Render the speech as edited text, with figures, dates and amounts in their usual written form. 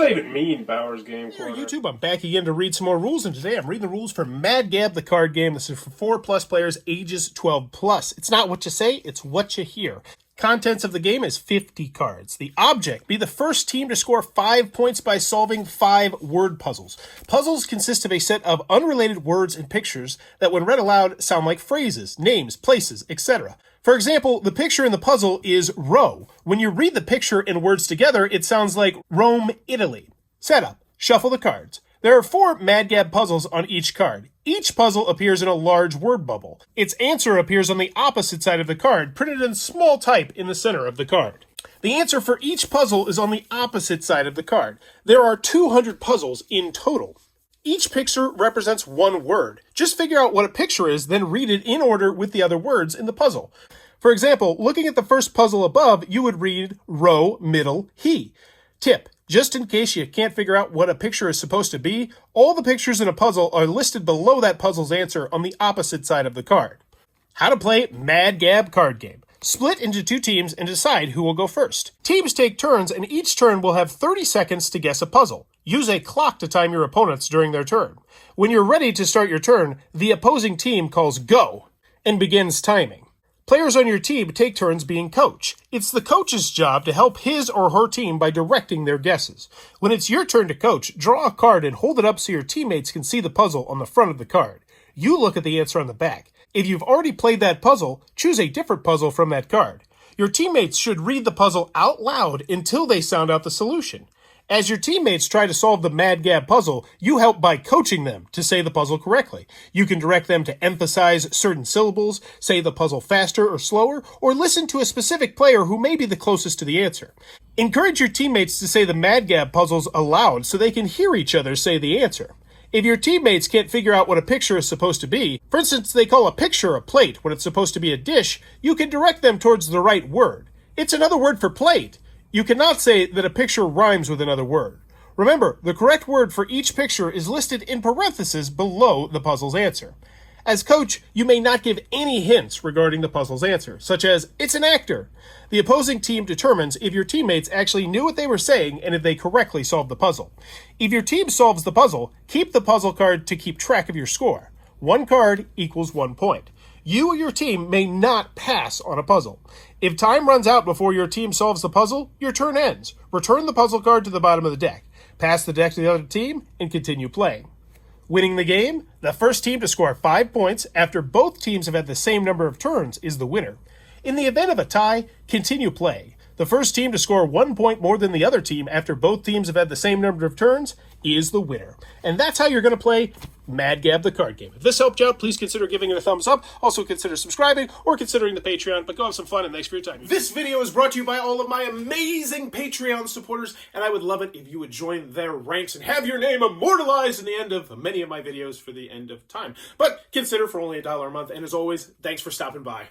that even mean, Bowers Game Corner? Here, YouTube, I'm back again to read some more rules, and today I'm reading the rules for Mad Gab, the card game. This is for 4+ players, ages 12+. It's not what you say, it's what you hear. Contents of the game is 50 cards. The object, be the first team to score 5 points by solving 5 word puzzles. Puzzles consist of a set of unrelated words and pictures that when read aloud sound like phrases, names, places, etc. For example, the picture in the puzzle is row. When you read the picture and words together, it sounds like Rome, Italy. Setup. Shuffle the cards. There are 4 Mad Gab puzzles on each card. Each puzzle appears in a large word bubble. Its answer appears on the opposite side of the card, printed in small type in the center of the card. The answer for each puzzle is on the opposite side of the card. There are 200 puzzles in total. Each picture represents 1 word. Just figure out what a picture is, then read it in order with the other words in the puzzle. For example, looking at the first puzzle above, you would read row, middle, he. Tip. Just in case you can't figure out what a picture is supposed to be, all the pictures in a puzzle are listed below that puzzle's answer on the opposite side of the card. How to play Mad Gab card game. Split into 2 teams and decide who will go first. Teams take turns, and each turn will have 30 seconds to guess a puzzle. Use a clock to time your opponents during their turn. When you're ready to start your turn, the opposing team calls go and begins timing. Players on your team take turns being coach. It's the coach's job to help his or her team by directing their guesses. When it's your turn to coach, draw a card and hold it up so your teammates can see the puzzle on the front of the card. You look at the answer on the back. If you've already played that puzzle, choose a different puzzle from that card. Your teammates should read the puzzle out loud until they sound out the solution. As your teammates try to solve the Mad Gab puzzle, you help by coaching them to say the puzzle correctly. You can direct them to emphasize certain syllables, say the puzzle faster or slower, or listen to a specific player who may be the closest to the answer. Encourage your teammates to say the Mad Gab puzzles aloud so they can hear each other say the answer. If your teammates can't figure out what a picture is supposed to be, for instance, they call a picture a plate when it's supposed to be a dish, you can direct them towards the right word. It's another word for plate. You cannot say that a picture rhymes with another word. Remember, the correct word for each picture is listed in parentheses below the puzzle's answer. As coach, you may not give any hints regarding the puzzle's answer, such as, it's an actor. The opposing team determines if your teammates actually knew what they were saying and if they correctly solved the puzzle. If your team solves the puzzle, keep the puzzle card to keep track of your score. 1 card equals 1 point. You or your team may not pass on a puzzle. If time runs out before your team solves the puzzle, your turn ends. Return the puzzle card to the bottom of the deck. Pass the deck to the other team and continue playing. Winning the game, the first team to score 5 points after both teams have had the same number of turns is the winner. In the event of a tie, continue playing. The first team to score 1 point more than the other team after both teams have had the same number of turns is the winner. And that's how you're going to play Mad Gab the card game. If this helped you out, please consider giving it a thumbs up. Also consider subscribing or considering the Patreon. But go have some fun, and thanks for your time. This video is brought to you by all of my amazing Patreon supporters, and I would love it if you would join their ranks and have your name immortalized in the end of many of my videos for the end of time. But consider for only $1 a month. And as always, thanks for stopping by.